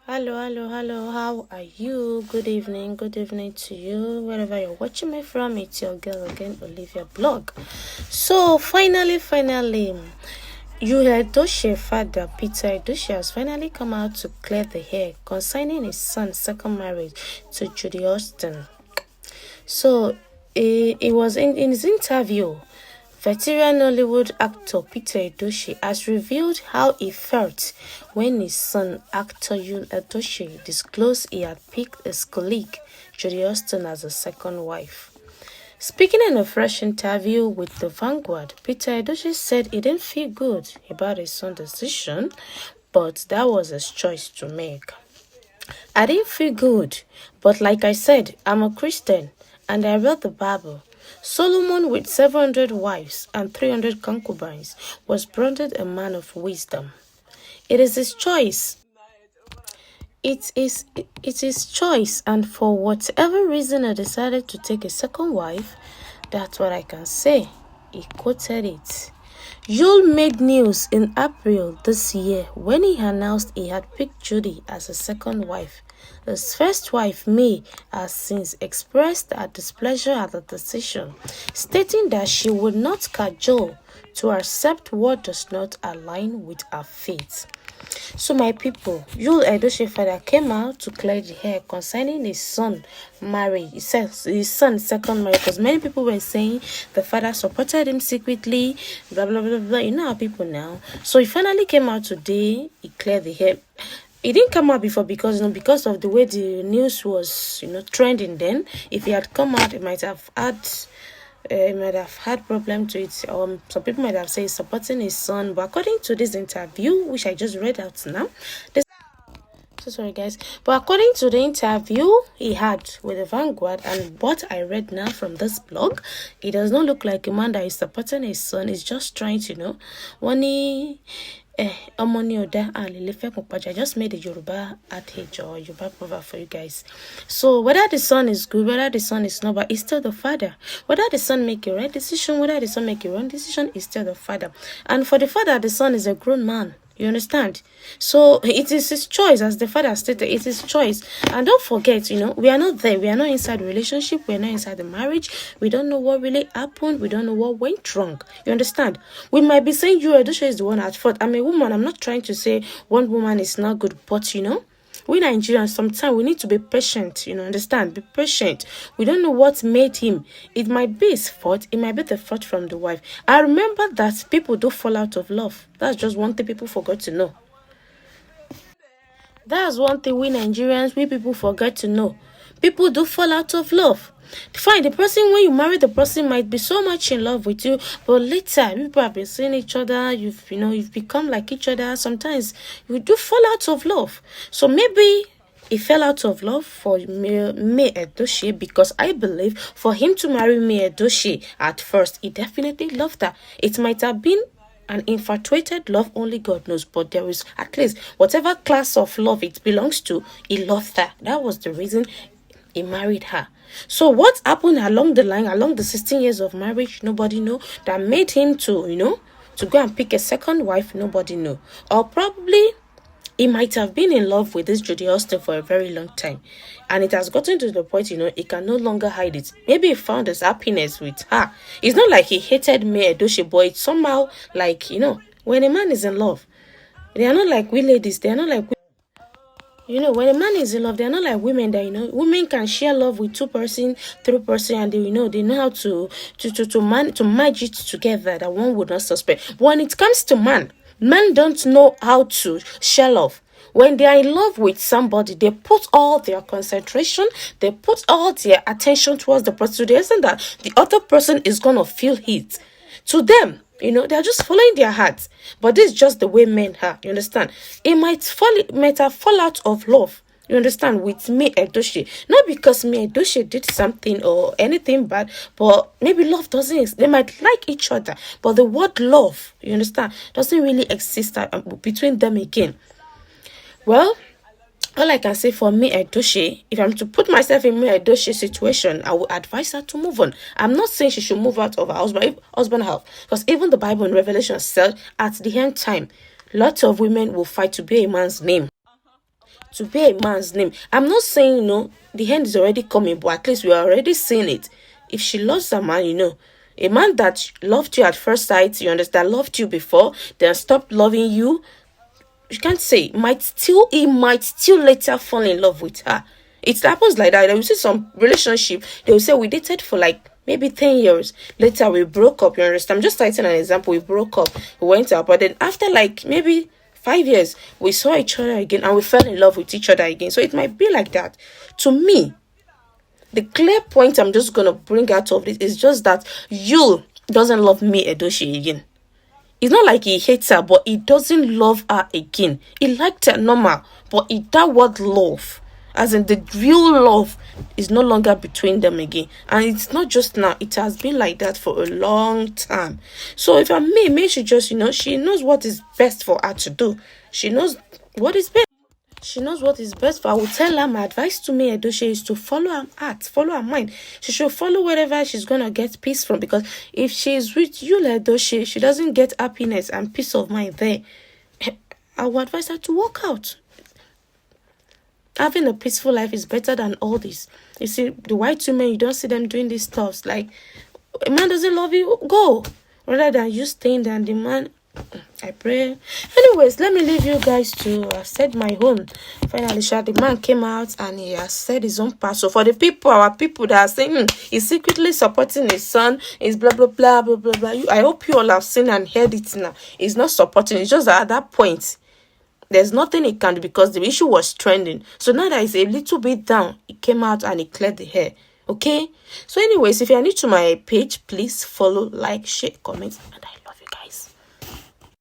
Hello. How are you? Good evening to you. Wherever you're watching me from, it's your girl again, Olivia blog. So finally, Edochie father Peter Edochie has finally come out to clear the air concerning his son's second marriage to Judy Austin. So it was in his interview. Veteran Nollywood actor Peter Edochie has revealed how he felt when his son, actor Judy Edochie, disclosed he had picked his colleague, Judy Austin, as a second wife. Speaking in a fresh interview with The Vanguard, Peter Edochie said he didn't feel good about his son's decision, but that was his choice to make. I didn't feel good, but like I said, I'm a Christian and I read the Bible. Solomon, with 700 wives and 300 concubines, was branded a man of wisdom. It is his choice. It is his choice, and for whatever reason I decided to take a second wife, that's what I can say. He quoted it. Yul made news in April this year when he announced he had picked Judy as a second wife. His first wife, May, has since expressed her displeasure at the decision, stating that she would not cajole to accept what does not align with her faith. So my people, Yul Edochie father came out to clear the air concerning his son marriage. He says his son's second marriage, because many people were saying the father supported him secretly, blah blah blah blah. You know how people now. So he finally came out today. He cleared the air. It didn't come out before because of the way the news was trending then. If he had come out, it might have had problem to it. Some people might have said he's supporting his son, but according to this interview, which I just read out now, sorry guys, but according to the interview he had with the Vanguard and what I read now from this blog, it does not look like a man that is supporting his son. He's just trying to I just made a Yoruba adage or Yoruba proverb for you guys. So whether the son is good, whether the son is not, but it's still the father. Whether the son make a right decision, whether the son make a wrong decision, it's still the father. And for the father, the son is a grown man. You understand? So it is his choice, as the father stated. It is his choice. And don't forget, we are not there. We are not inside the relationship. We are not inside the marriage. We don't know what really happened. We don't know what went wrong. You understand? We might be saying you, Edochie, is the one at fault. I'm a woman. I'm not trying to say one woman is not good, but we Nigerians, sometimes we need to be patient, understand? Be patient. We don't know what made him. It might be his fault. It might be the fault from the wife. I remember that people do fall out of love. That's just one thing people forgot to know. That's one thing we Nigerians, we people forget to know. People do fall out of love. Fine, the person, when you marry the person, might be so much in love with you, but later people have been seeing each other, you've become like each other. Sometimes you do fall out of love. So maybe he fell out of love for May Edochie, because I believe for him to marry May Edochie at first, he definitely loved her. It might have been an infatuated love, only God knows, but there is at least whatever class of love it belongs to, he loved her. That was the reason he married her. So what happened along the line, along the 16 years of marriage, nobody know. That made him to go and pick a second wife, nobody know. Or probably he might have been in love with this Judy Austin for a very long time, and it has gotten to the point, he can no longer hide it. Maybe he found his happiness with her. It's not like he hated May Edochie, but it's somehow like, when a man is in love, they are not like we ladies. They are not like when a man is in love, they're not like women that, women can share love with 2 person, 3 person, and they know how to manage it together that one would not suspect. But when it comes to men don't know how to share love. When they are in love with somebody, they put all their concentration, they put all their attention towards the person, to the extent that the other person is gonna feel it. To them, they're just following their hearts. But this is just the way men are, you understand? It might have fall out of love, you understand, with May Edochie. Not because May Edochie did something or anything bad, but maybe love doesn't exist. They might like each other, but the word love, you understand, doesn't really exist between them again. Well, all I can say for May Edochie, if I'm to put myself in May Edochie's situation, I would advise her to move on. I'm not saying she should move out of her husband house, because even the Bible in Revelation said at the end time, lots of women will fight to bear a man's name. to bear a man's name. I'm not saying, the end is already coming, but at least we are already seeing it. If she loves a man, a man that loved you at first sight, you understand, loved you before, then stopped loving you, you can't say, he might still later fall in love with her. It happens like that. You see some relationship, they will say we dated for like maybe 10 years. Later we broke up, you understand? I'm just citing an example. We broke up, we went out, but then after like maybe 5 years, we saw each other again and we fell in love with each other again. So it might be like that. To me, the clear point I'm just gonna bring out of this is just that you doesn't love me, Edochie, again. It's not like he hates her, but he doesn't love her again. He liked her normal, but that word love, as in the real love, is no longer between them again. And it's not just now, it has been like that for a long time. So if I'm me, maybe she just, she knows what is best for her to do. She knows what is best. She knows what is best for her. I will tell her, my advice to me, Edochie, is to follow her heart, follow her mind. She should follow wherever she's going to get peace from. Because if she is with you, Edochie, she doesn't get happiness and peace of mind there. I will advise her to walk out. Having a peaceful life is better than all this. You see, the white women, you don't see them doing these stuff. Like, a man doesn't love you, go. Rather than you staying there and the man... I pray. Anyways, let me leave you guys to said my own. Finally, the man came out and he has said his own part. So for the people, our people that are saying he's secretly supporting his son, is blah blah blah blah blah blah. I hope you all have seen and heard it now. He's not supporting. It's just that at that point, there's nothing he can do because the issue was trending. So now that he's a little bit down, he came out and he cleared the hair. Okay. So anyways, if you are new to my page, please follow, like, share, comment, and I